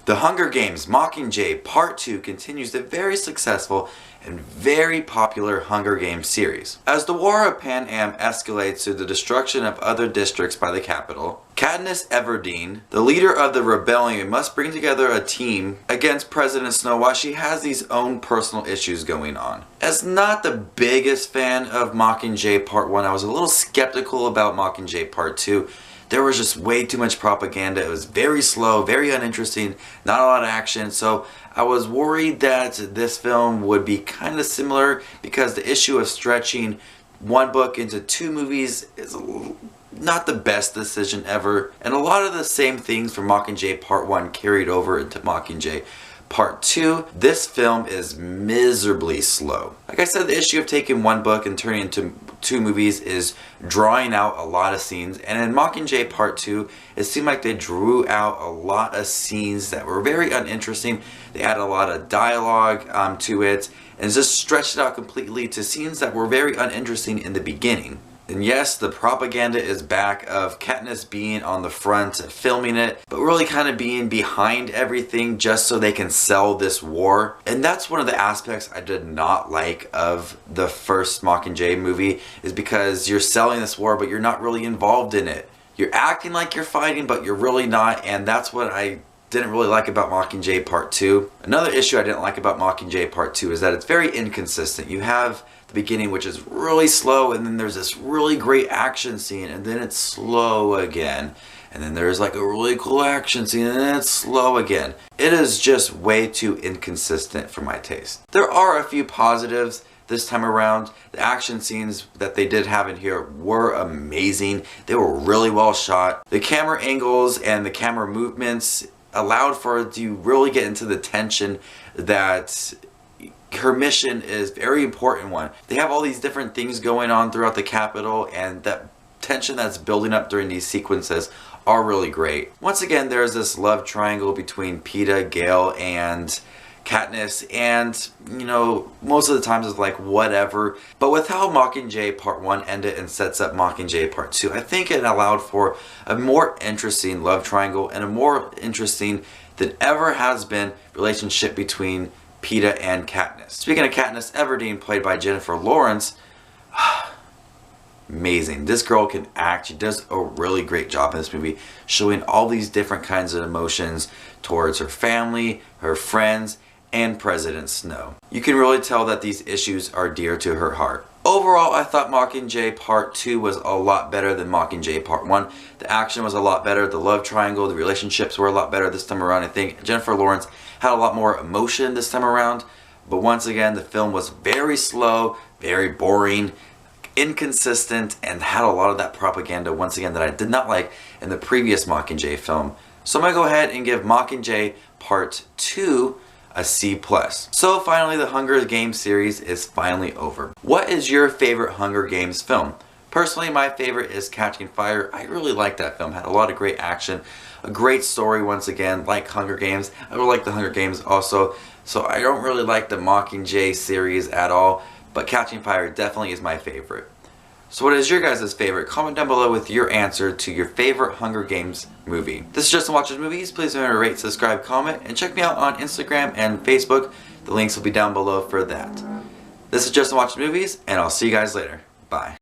The Hunger Games Mockingjay Part 2 continues the very successful and very popular Hunger Games series. As the War of Pan Am escalates to the destruction of other districts by the capital, Katniss Everdeen, the leader of the rebellion, must bring together a team against President Snow while she has these own personal issues going on. As not the biggest fan of Mockingjay Part 1, I was a little skeptical about Mockingjay Part 2. There was just way too much propaganda. It was very slow, very uninteresting, not a lot of action. So I was worried that this film would be kind of similar because the issue of stretching one book into two movies is not the best decision ever. And a lot of the same things from Mockingjay Part 1 carried over into Mockingjay Part 2. This film is miserably slow. Like I said, the issue of taking one book and turning it into two movies is drawing out a lot of scenes, and in Mockingjay Part 2 it seemed like they drew out a lot of scenes that were very uninteresting. They added a lot of dialogue to it and just stretched it out completely to scenes that were very uninteresting in the beginning. And yes, the propaganda is back of Katniss being on the front filming it, but really kind of being behind everything just so they can sell this war. And that's one of the aspects I did not like of the first Mockingjay movie, is because you're selling this war but you're not really involved in it. You're acting like you're fighting but you're really not, and that's what I didn't really like about Mockingjay Part 2. Another issue I didn't like about Mockingjay Part 2 is that it's very inconsistent. You have the beginning, which is really slow, and then there's this really great action scene, and then it's slow again. And then there's like a really cool action scene, and then it's slow again. It is just way too inconsistent for my taste. There are a few positives this time around. The action scenes that they did have in here were amazing. They were really well shot. The camera angles and the camera movements allowed for it to really get into the tension that her mission is a very important one. They have all these different things going on throughout the capital, and that tension that's building up during these sequences are really great. Once again, there's this love triangle between Peeta, Gale, and Katniss, and you know, most of the times it's like whatever. But with how Mockingjay Part 1 ended and sets up Mockingjay Part 2, I think it allowed for a more interesting love triangle and a more interesting than ever has been relationship between Peeta and Katniss. Speaking of Katniss Everdeen, played by Jennifer Lawrence, amazing. This girl can act. She does a really great job in this movie, showing all these different kinds of emotions towards her family, her friends, and President Snow. You can really tell that these issues are dear to her heart. Overall, I thought Mockingjay Part 2 was a lot better than Mockingjay Part 1. The action was a lot better, the love triangle, the relationships were a lot better this time around. I think Jennifer Lawrence had a lot more emotion this time around. But once again, the film was very slow, very boring, inconsistent, and had a lot of that propaganda, once again, that I did not like in the previous Mockingjay film. So I'm going to go ahead and give Mockingjay Part 2 a C+. So finally, the Hunger Games series is finally over. What is your favorite Hunger Games film? Personally, my favorite is Catching Fire. I really like that film. Had a lot of great action, a great story once again, like Hunger Games. I really like the Hunger Games also. So I don't really like the Mockingjay series at all, but Catching Fire definitely is my favorite. So what is your guys' favorite? Comment down below with your answer to your favorite Hunger Games movie. This is Justin Watches Movies. Please remember to rate, subscribe, comment, and check me out on Instagram and Facebook. The links will be down below for that. This is Justin Watches Movies, and I'll see you guys later. Bye.